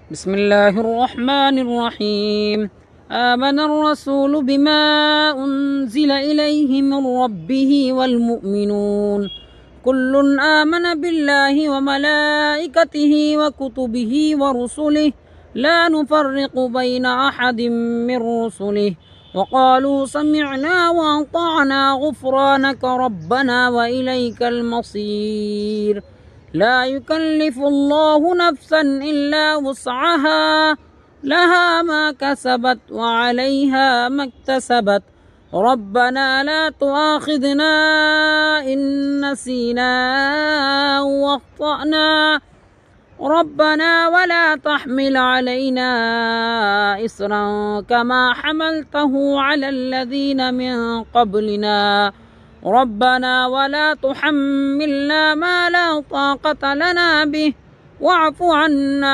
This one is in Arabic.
بسم الله الرحمن الرحيم. آمن الرسول بما أنزل إليه من ربه والمؤمنون كل آمن بالله وملائكته وكتبه ورسله لا نفرق بين أحد من رسله وقالوا سمعنا وأطعنا غفرانك ربنا وإليك المصير. لا يكلف الله نفسا إلا وسعها لها ما كسبت وعليها ما اكتسبت ربنا لا تؤاخذنا إن نسينا أو أخطأنا ربنا ولا تحمل علينا إصرا كما حملته على الذين من قبلنا ربنا ولا تحملنا ما لا طاقة لنا به واعف عنا